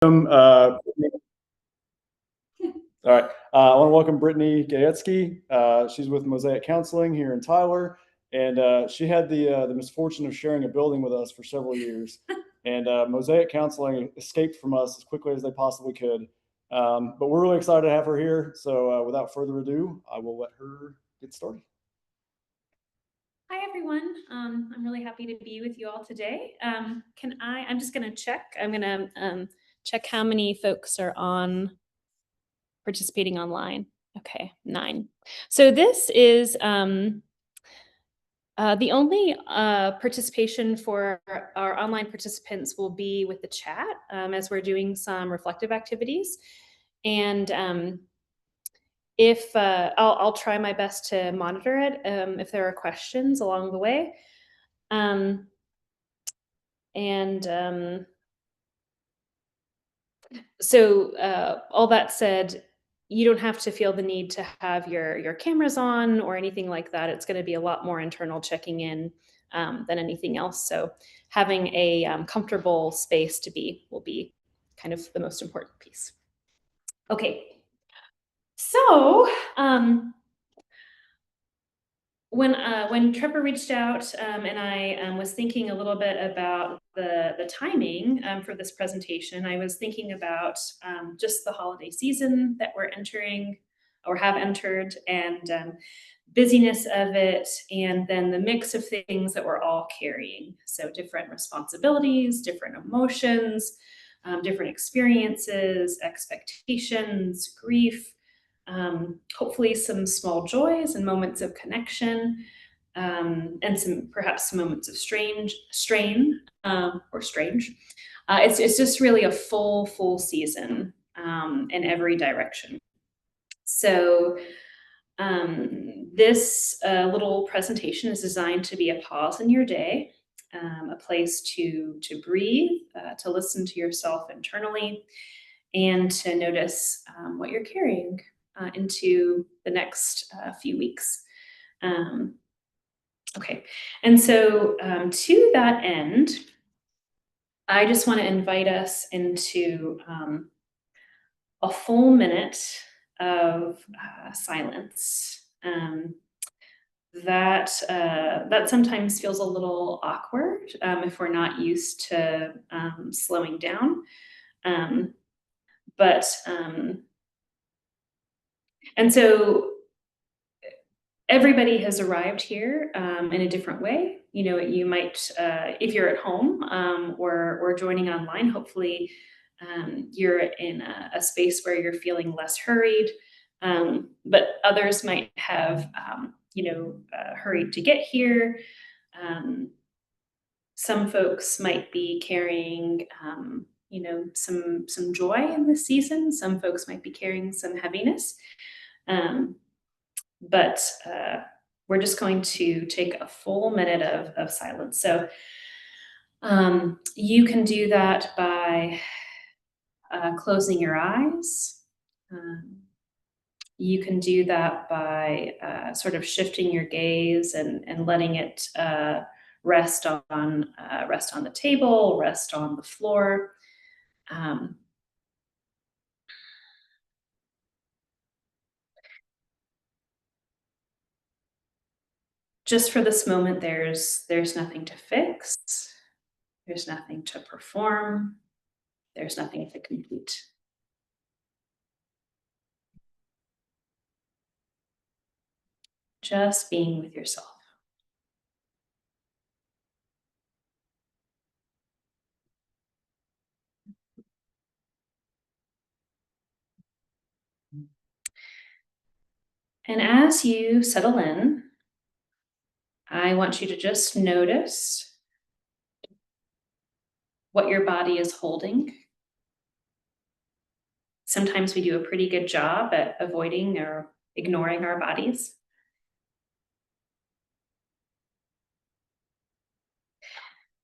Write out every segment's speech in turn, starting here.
All right. I want to welcome Brittany Gayetsky. She's with Mosaic Counseling here in Tyler, and she had the misfortune of sharing a building with us for several years. And Mosaic Counseling escaped from us as quickly as they possibly could. But we're really excited to have her here. So without further ado, I will let her get started. Hi, everyone. I'm really happy to be with you all today. I'm just going to check. I'm going to check how many folks are participating online. Okay, 9. So this is the only participation for our online participants will be with the chat as we're doing some reflective activities. And if I'll try my best to monitor it if there are questions along the way. So all that said, you don't have to feel the need to have your cameras on or anything like that. It's going to be a lot more internal checking in than anything else. So having a comfortable space to be will be kind of the most important piece. Okay. So when Trevor reached out and I was thinking a little bit about the timing for this presentation, I was thinking about just the holiday season that we're entering or have entered, and busyness of it, and then the mix of things that we're all carrying. So different responsibilities, different emotions, different experiences, expectations, grief, hopefully some small joys and moments of connection, and perhaps some moments of strain or strange. It's just really a full season in every direction. So this little presentation is designed to be a pause in your day, a place to breathe, to listen to yourself internally, and to notice what you're carrying into the next few weeks. Okay, and so to that end, I just want to invite us into a full minute of silence. That sometimes feels a little awkward if we're not used to slowing down. But and so everybody has arrived here in a different way. You know, you might, if you're at home or joining online, hopefully you're in a space where you're feeling less hurried. But others might have, hurried to get here. Some folks might be carrying, some joy in this season. Some folks might be carrying some heaviness. But we're just going to take a full minute of silence. So you can do that by closing your eyes. You can do that by sort of shifting your gaze and letting it rest on the table, rest on the floor. Just for this moment, there's nothing to fix. There's nothing to perform. There's nothing to complete. Just being with yourself. And as you settle in, I want you to just notice what your body is holding. Sometimes we do a pretty good job at avoiding or ignoring our bodies.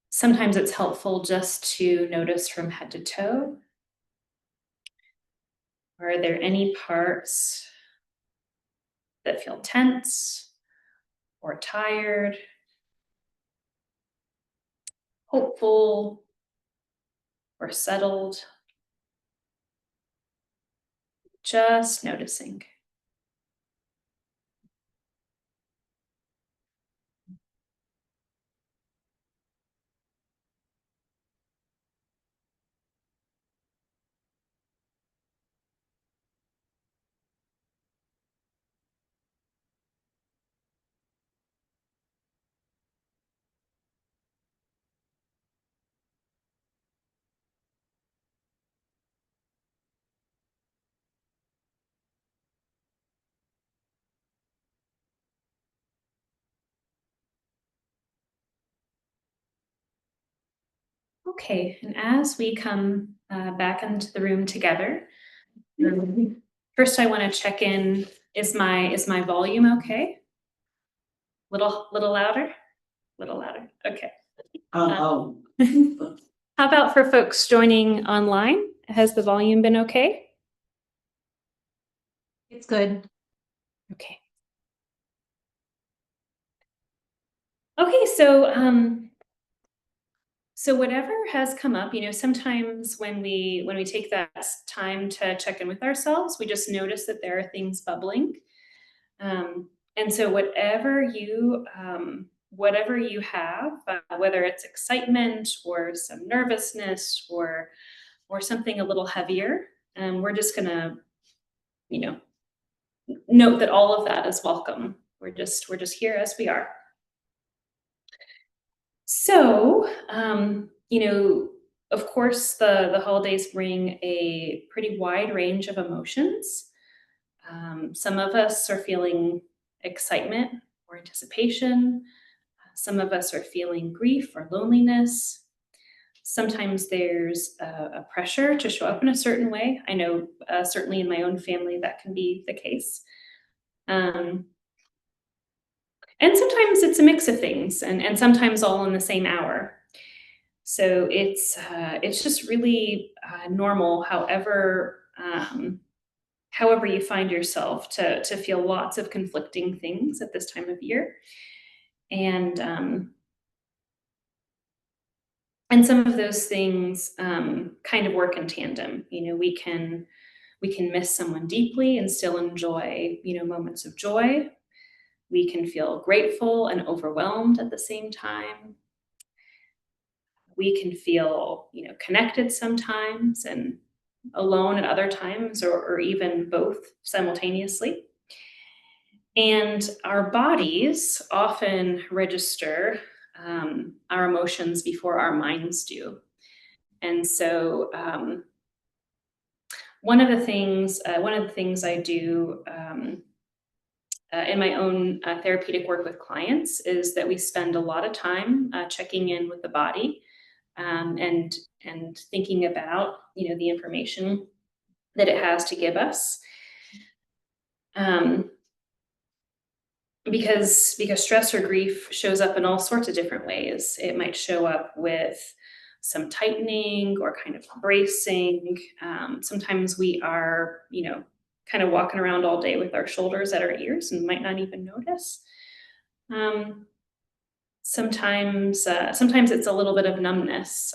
Sometimes it's helpful just to notice from head to toe. Are there any parts that feel tense or tired, hopeful or settled? Just noticing. Okay, and as we come back into the room together, first I want to check in. Is my volume okay? Little louder? Little louder. Okay. Oh, How about for folks joining online? Has the volume been okay? it's good. Okay. Okay, so whatever has come up, sometimes when we take that time to check in with ourselves, we just notice that there are things bubbling. And so whatever you have, whether it's excitement or some nervousness or something a little heavier, we're just gonna, you know, note that all of that is welcome. We're just here as we are. So, of course, the holidays bring a pretty wide range of emotions. Some of us are feeling excitement or anticipation. Some of us are feeling grief or loneliness. Sometimes there's a pressure to show up in a certain way. I know certainly in my own family that can be the case. Um, and sometimes it's a mix of things, and sometimes all in the same hour. So it's just really normal, however you find yourself to feel lots of conflicting things at this time of year, and and some of those things kind of work in tandem. We can miss someone deeply and still enjoy moments of joy. We can feel grateful and overwhelmed at the same time. We can feel connected sometimes and alone at other times, or even both simultaneously. And our bodies often register our emotions before our minds do. And so one of the things I do in my own therapeutic work with clients is that we spend a lot of time checking in with the body, and thinking about the information that it has to give us. Um, because stress or grief shows up in all sorts of different ways. It might show up with some tightening or kind of bracing. Sometimes we are, kind of walking around all day with our shoulders at our ears and might not even notice. Um, sometimes it's a little bit of numbness.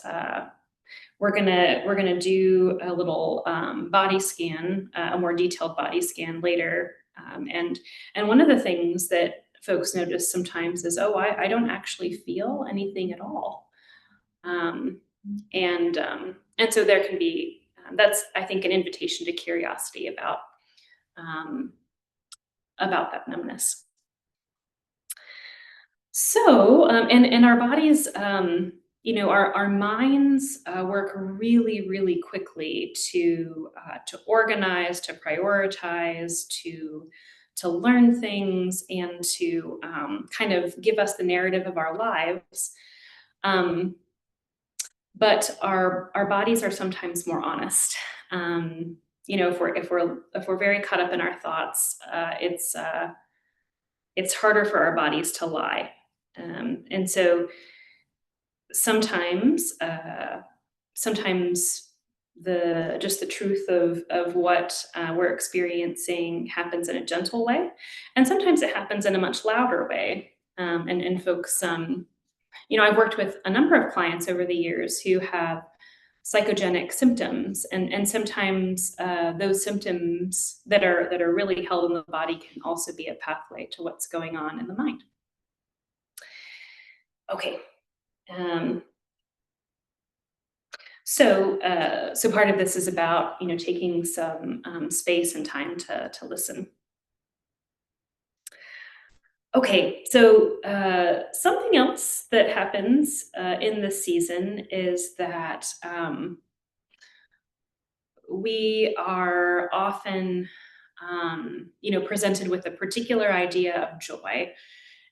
We're gonna do a little body scan, a more detailed body scan later, and one of the things that folks notice sometimes is, oh, I don't actually feel anything at all, um, and so there can be that's, I think, an invitation to curiosity um, about that numbness. So, and our bodies, our minds work really, really quickly to organize, to prioritize, to learn things, and to kind of give us the narrative of our lives. Um, but our bodies are sometimes more honest. If we're very caught up in our thoughts, it's harder for our bodies to lie. And so sometimes, sometimes the truth of what we're experiencing happens in a gentle way, and sometimes it happens in a much louder way. And folks, I've worked with a number of clients over the years who have psychogenic symptoms, and sometimes those symptoms that are really held in the body can also be a pathway to what's going on in the mind. Okay. So part of this is about taking some space and time to listen. Okay, so something else that happens in this season is that we are often, presented with a particular idea of joy,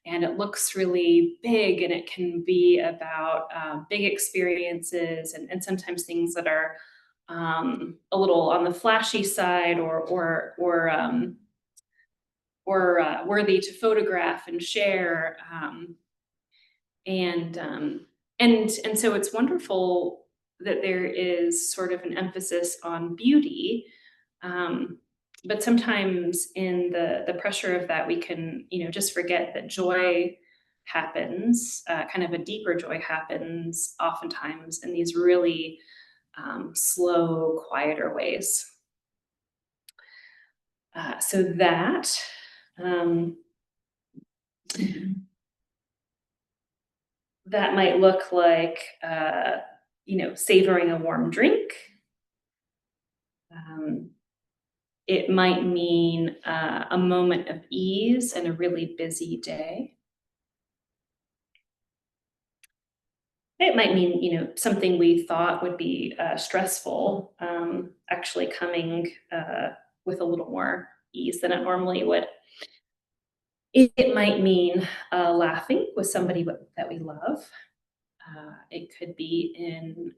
and it looks really big, and it can be about big experiences, and sometimes things that are a little on the flashy side, or worthy to photograph and share. And and so it's wonderful that there is sort of an emphasis on beauty, um, but sometimes in the pressure of that, we can just forget that joy happens, kind of a deeper joy happens oftentimes in these really slow, quieter ways. So that um, that might look like savoring a warm drink. Um, it might mean a moment of ease in a really busy day. It might mean something we thought would be stressful, actually coming with a little more ease than it normally would. It might mean laughing with somebody that we love. It could be in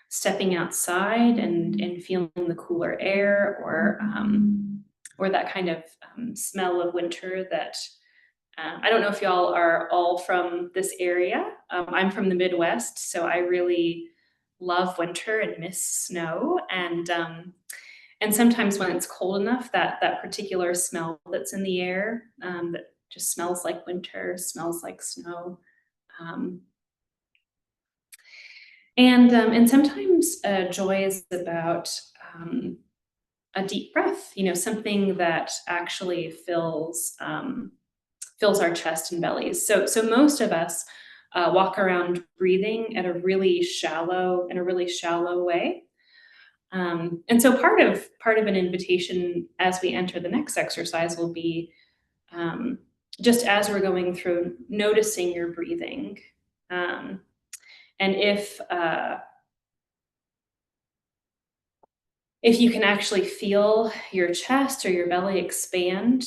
stepping outside and feeling the cooler air, or that kind of smell of winter that I don't know if y'all are all from this area. I'm from the Midwest, so I really love winter and miss snow. And sometimes when it's cold enough, that particular smell that's in the air, that just smells like winter, smells like snow. Um, and sometimes joy is about a deep breath, something that actually fills our chest and bellies. So most of us walk around breathing in a really shallow way. And so part of an invitation as we enter the next exercise will be, just as we're going through, noticing your breathing. And if you can actually feel your chest or your belly expand,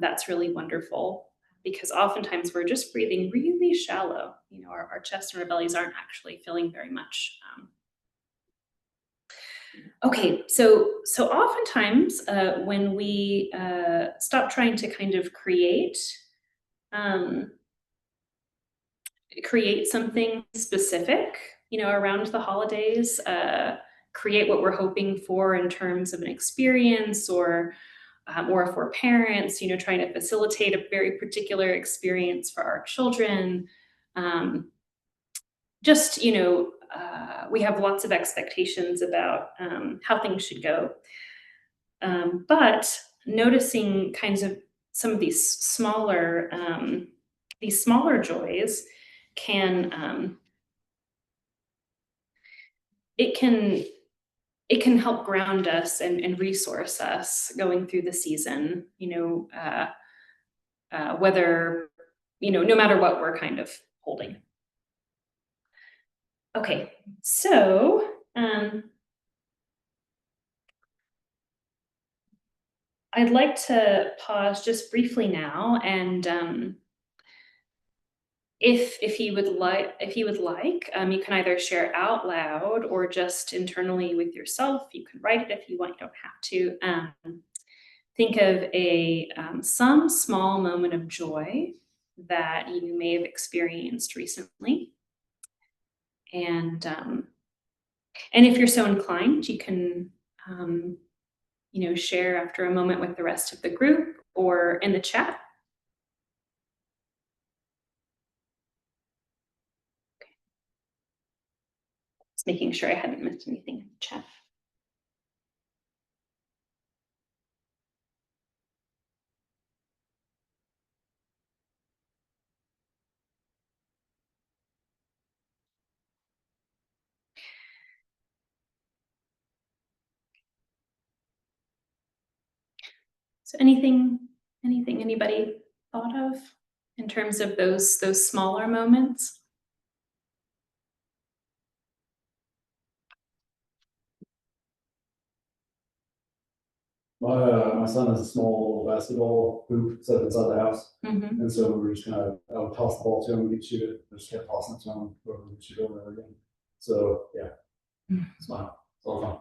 that's really wonderful, because oftentimes we're just breathing really shallow. Our chest and our bellies aren't actually filling very much. Okay, so oftentimes when we stop trying to kind of um, create something specific, around the holidays, create what we're hoping for in terms of an experience, or if we're parents, trying to facilitate a very particular experience for our children. Just, we have lots of expectations about how things should go. But noticing kinds of some of these smaller joys can it can it can help ground us and resource us going through the season. Whether no matter what we're kind of holding. Okay, so I'd like to pause just briefly now, and if you would like, you can either share out loud or just internally with yourself. You can write it if you want. You don't have to. Think of some small moment of joy that you may have experienced recently, and if you're so inclined, you can share after a moment with the rest of the group or in the chat. Just making sure I hadn't missed anything in the chat. So anything anybody thought of in terms of those smaller moments? My son has a small basketball hoop set inside the house, Mm-hmm. and so we're just I would toss the ball to him, he'd shoot it, I just kept tossing it to him, whoever would shoot it over and over again. So yeah, it's fun. It's all fun.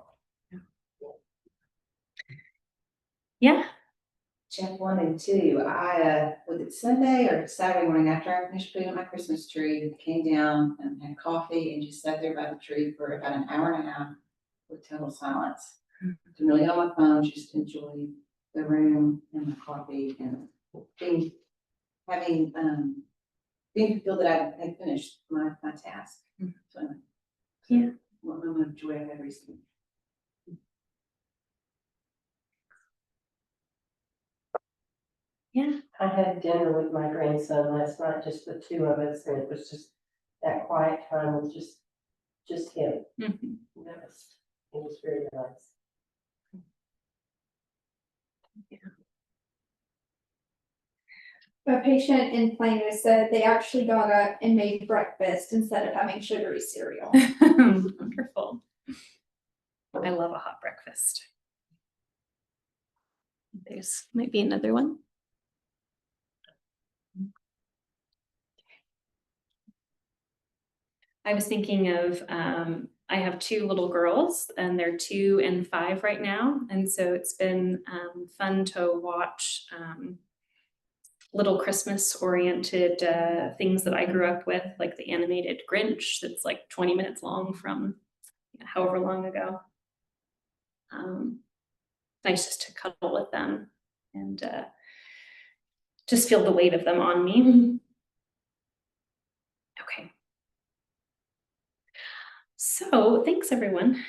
Yeah. Check 1 and 2. Was it Sunday or Saturday morning after I finished putting up my Christmas tree, came down and had coffee and just sat there by the tree for about an hour and a half with total silence. Didn't really on my phone, just enjoy the room and the coffee and being fulfilled that I had finished my task. So, Yeah. What moment of joy I had recently. Yeah. I had dinner with my grandson last night, just the two of us, and it was just that quiet time with just him. Mm-hmm. It was very nice. A patient in Plano said they actually got up and made breakfast instead of having sugary cereal. Wonderful. I love a hot breakfast. There's might be another one. I was thinking of, I have 2 little girls and they're 2 and 5 right now. And so it's been fun to watch little Christmas oriented things that I grew up with, like the animated Grinch that's like 20 minutes long from however long ago. Nice just to cuddle with them and just feel the weight of them on me. Okay. So thanks everyone.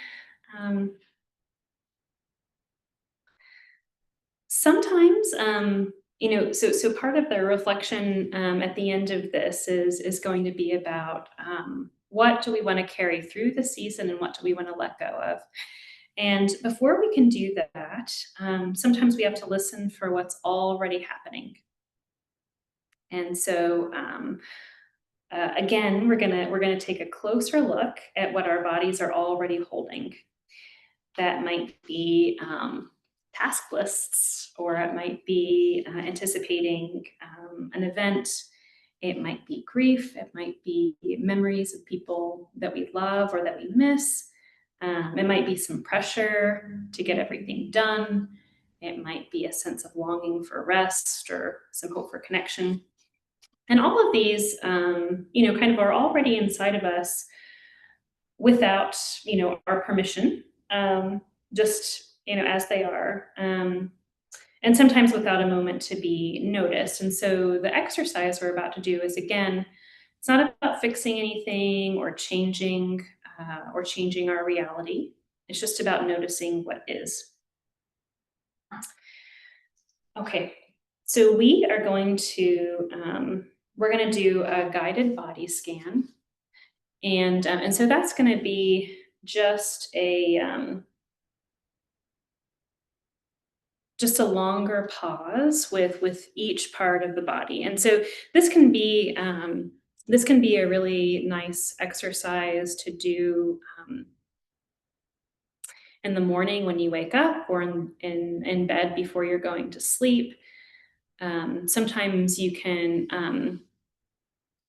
Sometimes, so part of the reflection at the end of this is going to be about what do we want to carry through the season and what do we want to let go of. And before we can do that, sometimes we have to listen for what's already happening. And so again, we're gonna take a closer look at what our bodies are already holding. That might be task lists, or it might be anticipating an event. It might be grief. It might be memories of people that we love or that we miss. It might be some pressure to get everything done. It might be a sense of longing for rest or some hope for connection. And all of these, kind of are already inside of us without, our permission, just, as they are. And sometimes without a moment to be noticed. And so the exercise we're about to do is, again, it's not about fixing anything or changing our reality. It's just about noticing what is. Okay, so we are going to, we're going to do a guided body scan. And so that's going to be just a longer pause with each part of the body. And so this can be a really nice exercise to do in the morning when you wake up, or in bed before you're going to sleep. Sometimes you can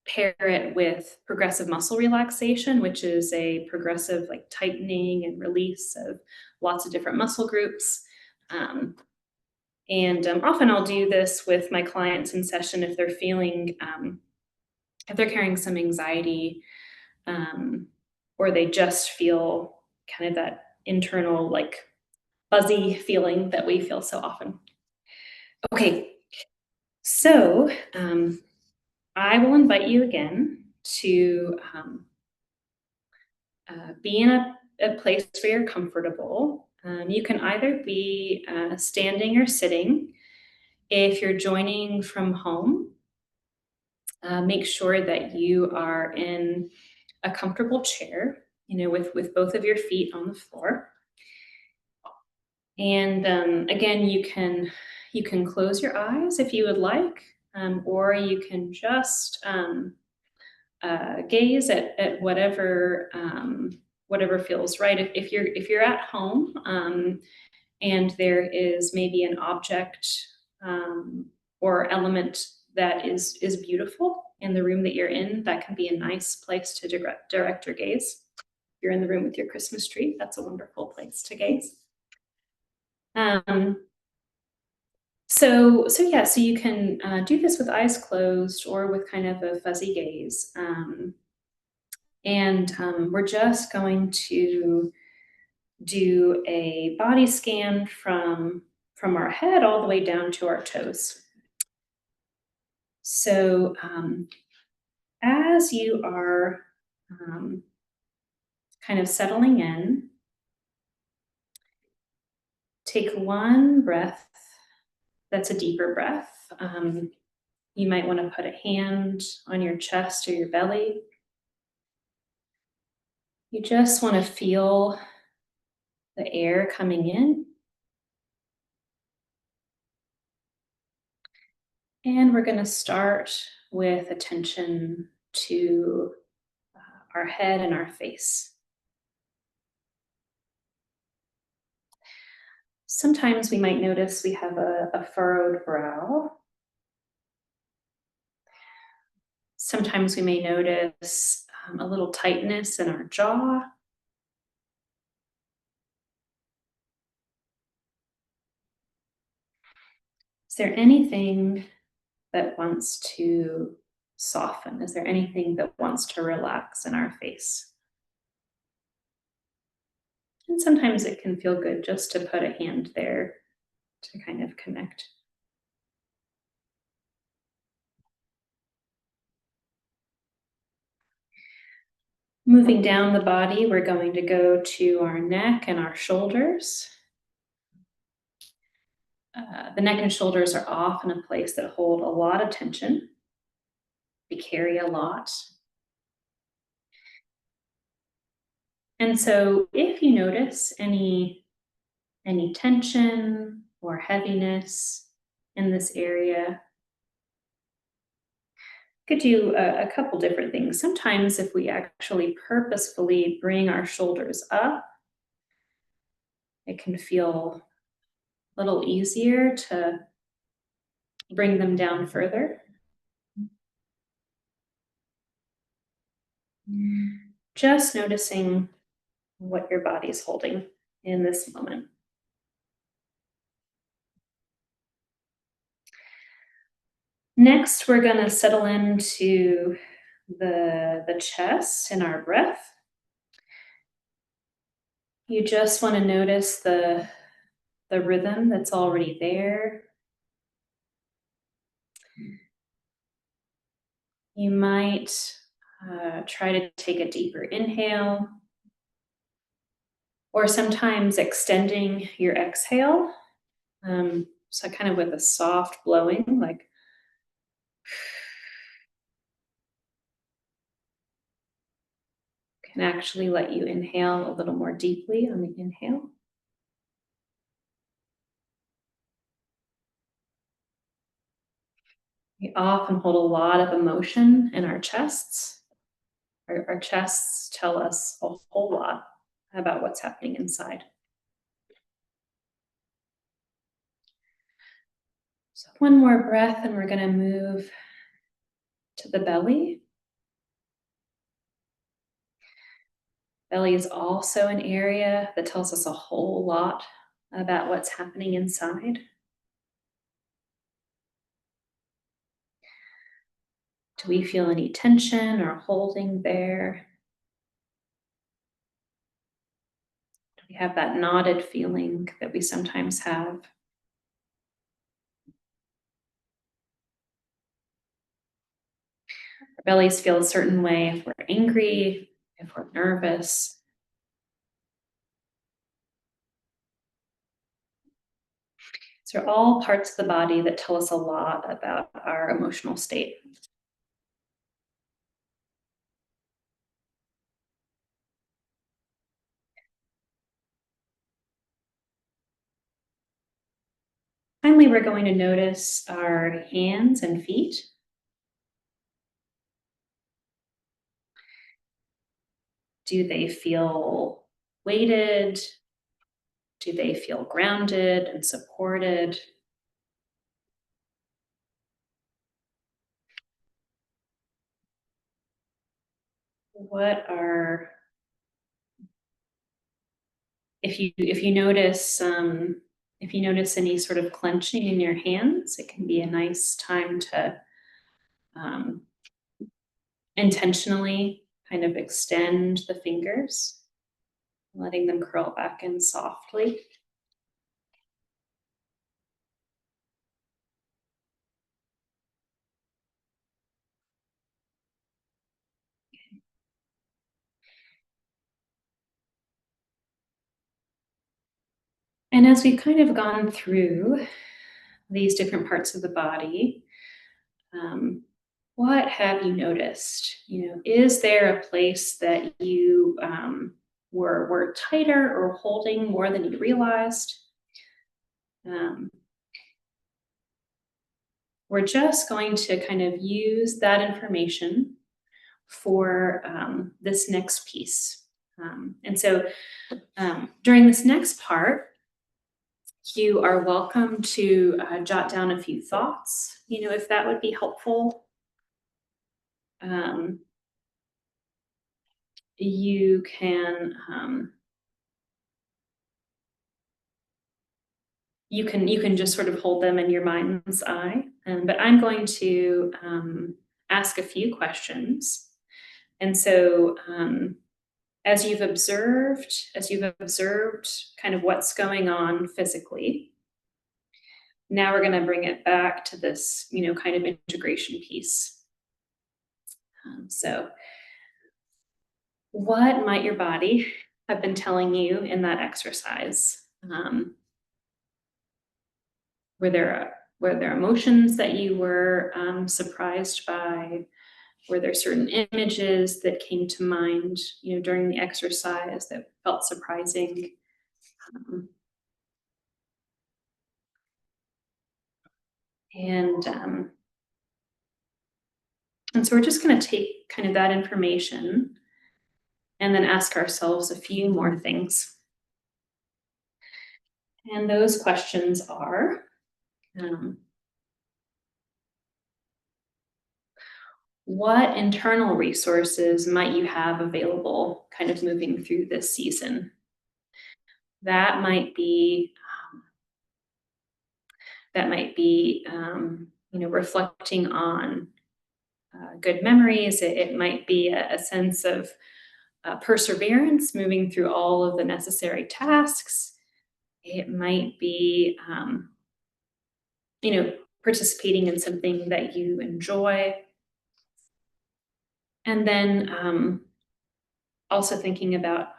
pair it with progressive muscle relaxation, which is a progressive like tightening and release of lots of different muscle groups. And often I'll do this with my clients in session if they're feeling, if they're carrying some anxiety, or they just feel kind of that internal like fuzzy feeling that we feel so often. Okay, so I will invite you again to be in a place where you're comfortable. You can either be standing or sitting. If you're joining from home, make sure that you are in a comfortable chair, with both of your feet on the floor. And again, you can close your eyes if you would like, or you can just gaze at whatever feels right. If you're at home, and there is maybe an object or element that is beautiful in the room that you're in, that can be a nice place to direct your gaze. If you're in the room with your Christmas tree, that's a wonderful place to gaze. So you can do this with eyes closed or with kind of a fuzzy gaze. And we're just going to do a body scan from our head all the way down to our toes. So as you are kind of settling in, take one breath that's a deeper breath. You might want to put a hand on your chest or your belly. You just want to feel the air coming in. And we're going to start with attention to our head and our face. Sometimes we might notice we have a furrowed brow. Sometimes we may notice a little tightness in our jaw. Is there anything that wants to soften? Is there anything that wants to relax in our face? And sometimes it can feel good just to put a hand there to kind of connect. Moving down the body, we're going to go to our neck and our shoulders. The neck and shoulders are often a place that hold a lot of tension. We carry a lot. And so if you notice any tension or heaviness in this area, you could do a couple different things. Sometimes if we actually purposefully bring our shoulders up, it can feel a little easier to bring them down further. Just noticing what your body's holding in this moment. Next, we're going to settle into the chest and our breath. You just want to notice the rhythm that's already there. You might try to take a deeper inhale, or sometimes extending your exhale. So kind of with a soft blowing, like can actually let you inhale a little more deeply on the inhale. We often hold a lot of emotion in our chests. Our chests tell us a whole lot about what's happening inside. So one more breath and we're going to move to the belly. Belly is also an area that tells us a whole lot about what's happening inside. Do we feel any tension or holding there? Do we have that knotted feeling that we sometimes have? Our bellies feel a certain way if we're angry, if we're nervous. These are all parts of the body that tell us a lot about our emotional state. Finally, we're going to notice our hands and feet. Do they feel weighted? Do they feel grounded and supported? What are, if you notice any sort of clenching in your hands, it can be a nice time to intentionally kind of extend the fingers, letting them curl back in softly. And as we've kind of gone through these different parts of the body, what have you noticed? Is there a place that you were tighter or holding more than you realized? We're just going to kind of use that information for this next piece. And so during this next part, you are welcome to jot down a few thoughts, if that would be helpful. You can you can just sort of hold them in your mind's eye. But I'm going to ask a few questions. And so as you've observed kind of what's going on physically, now we're going to bring it back to this, kind of integration piece. So what might your body have been telling you in that exercise? Were there emotions that you were surprised by? Were there certain images that came to mind, during the exercise that felt surprising? And so we're just going to take kind of that information and then ask ourselves a few more things. And those questions are, what internal resources might you have available kind of moving through this season? That might be reflecting on good memories. It might be a sense of perseverance, moving through all of the necessary tasks. It might be, participating in something that you enjoy. And then also thinking about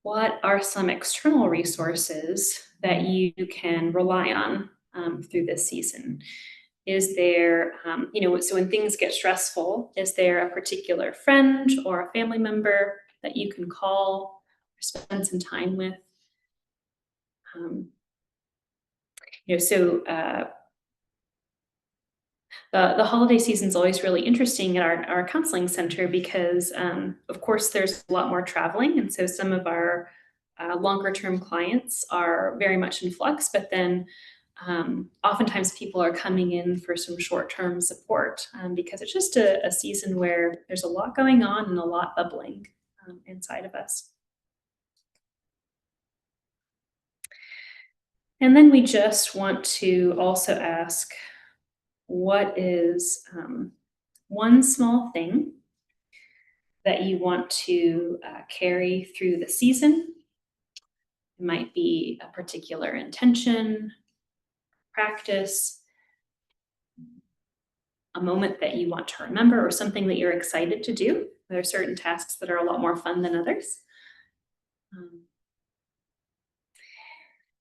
what are some external resources that you can rely on through this season. Is there, so when things get stressful, is there a particular friend or a family member that you can call or spend some time with? The holiday season is always really interesting at our counseling center because, of course, there's a lot more traveling. And so some of our longer term clients are very much in flux, but then oftentimes people are coming in for some short-term support because it's just a season where there's a lot going on and a lot bubbling inside of us. And then we just want to also ask, what is one small thing that you want to carry through the season? It might be a particular intention, practice, a moment that you want to remember, or something that you're excited to do There are certain tasks that are a lot more fun than others.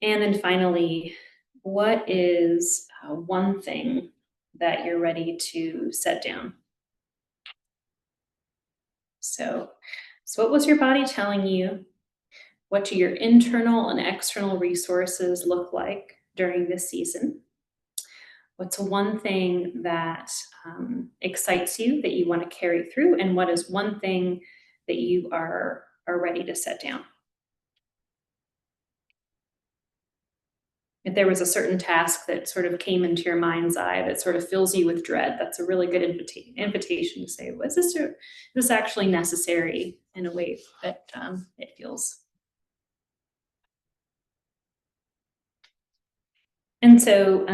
And then finally, what is one thing that you're ready to set down? So what was your body telling you? What do your internal and external resources look like during this season? What's one thing that excites you that you want to carry through? And what is one thing that you are ready to set down? If there was a certain task that sort of came into your mind's eye that sort of fills you with dread, that's a really good invitation to say, was this actually necessary in a way that it feels? And so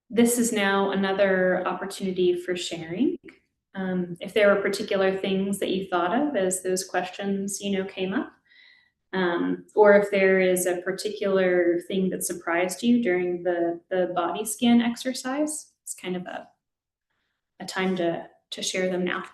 this is now another opportunity for sharing. If there were particular things that you thought of as those questions, came up, or if there is a particular thing that surprised you during the body scan exercise, it's kind of a time to share them now.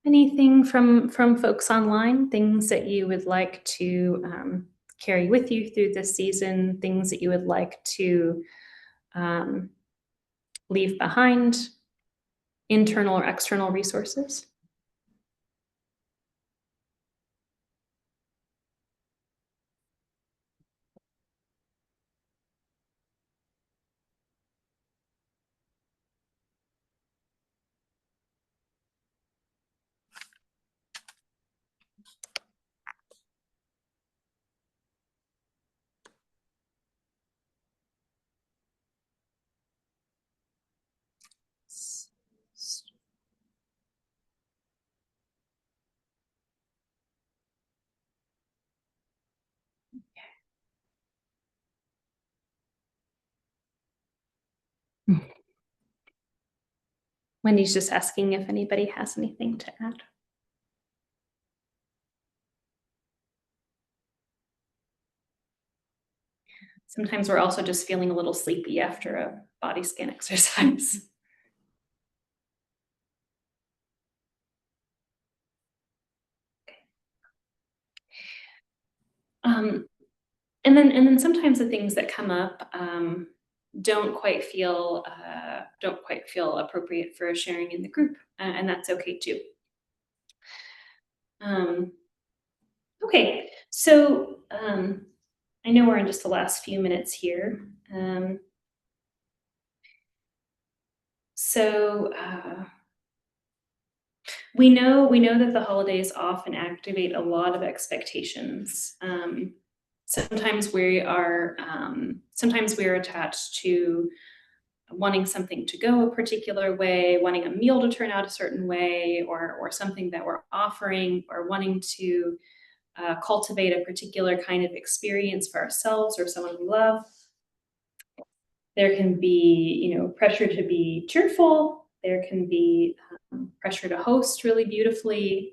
Anything from folks online, things that you would like to carry with you through this season, things that you would like to leave behind, internal or external resources? Wendy's just asking if anybody has anything to add. Sometimes we're also just feeling a little sleepy after a body scan exercise. And then sometimes the things that come up don't quite feel appropriate for sharing in the group, and that's okay too. Okay, so I know we're in just the last few minutes here. We know that the holidays often activate a lot of expectations. Sometimes we're attached to wanting something to go a particular way, wanting a meal to turn out a certain way, or something that we're offering, or wanting to cultivate a particular kind of experience for ourselves or someone we love. There can be, pressure to be cheerful. There can be pressure to host really beautifully,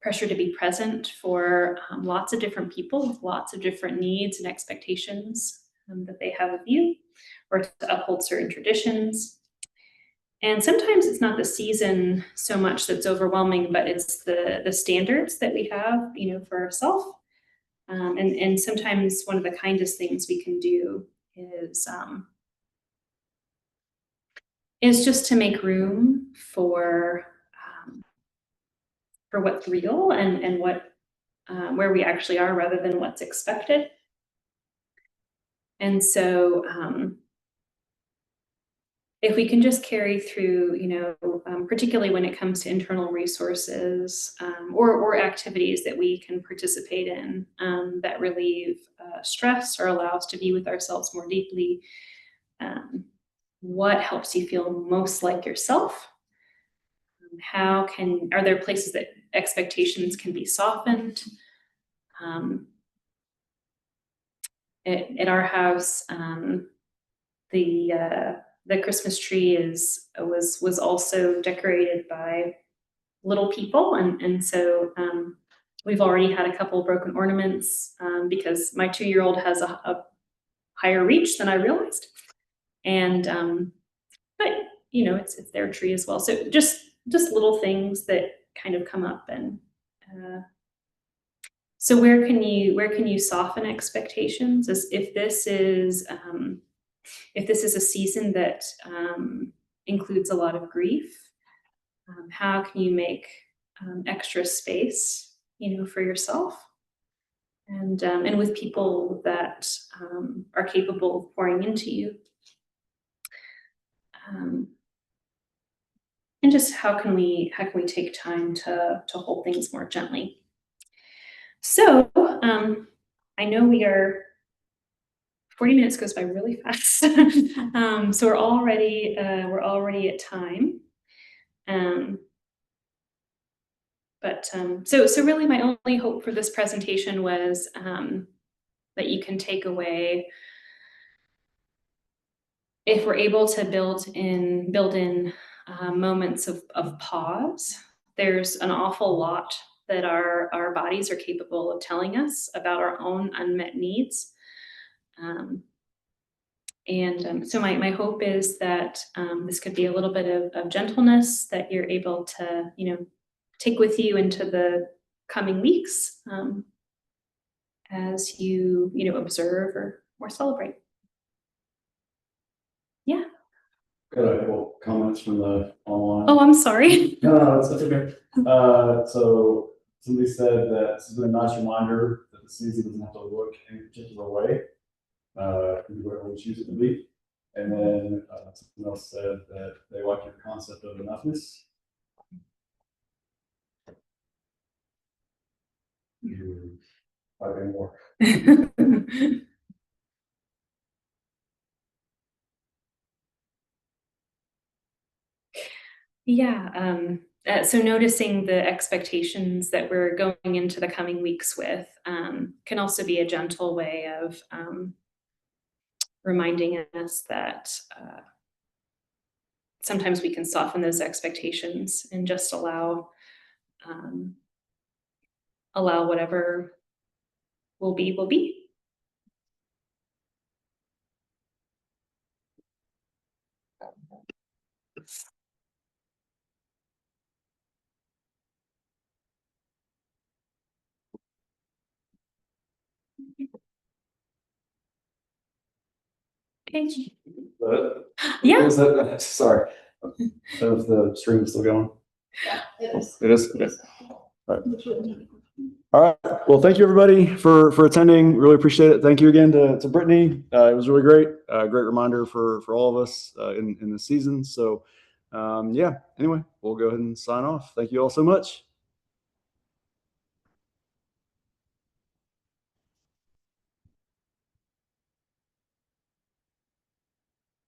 pressure to be present for lots of different people with lots of different needs and expectations that they have of you, or to uphold certain traditions. And sometimes it's not the season so much that's overwhelming, but it's the standards that we have, for ourselves. And sometimes one of the kindest things we can do is just to make room for what's real and what where we actually are rather than what's expected. And so if we can just carry through, particularly when it comes to internal resources or activities that we can participate in that relieve stress or allow us to be with ourselves more deeply, what helps you feel most like yourself? Are there places that expectations can be softened? At our house, the Christmas tree was also decorated by little people, and so we've already had a couple broken ornaments because my 2-year-old has a higher reach than I realized, and but you know it's their tree as well. So just little things that kind of come up, and so where can you soften expectations? If this is a season that includes a lot of grief, how can you make extra space, for yourself, and with people that are capable of pouring into you, and just how can we take time to hold things more gently? So I know 40 minutes goes by really fast. So we're already at time. So really my only hope for this presentation was that you can take away, if we're able to build in moments of pause. There's an awful lot that our bodies are capable of telling us about our own unmet needs. So my hope is that this could be a little bit of gentleness that you're able to, take with you into the coming weeks as you, observe or celebrate. Yeah. Got a couple comments from the online. Oh, I'm sorry. No, that's okay. So somebody said that this is a nice reminder that the season doesn't have to look any particular way. It can be whatever we choose it to be. And then someone else said that they like your concept of enoughness. Five more. Yeah. So noticing the expectations that we're going into the coming weeks with can also be a gentle way of reminding us that sometimes we can soften those expectations and just allow whatever will be, will be. Okay. Yeah. Is that, sorry. If the stream is still going. Yeah, it is. It is? Okay. All right. Well, thank you everybody for attending. Really appreciate it. Thank you again to Brittany. It was really great. Great reminder for all of us in the season. So yeah, anyway, we'll go ahead and sign off. Thank you all so much.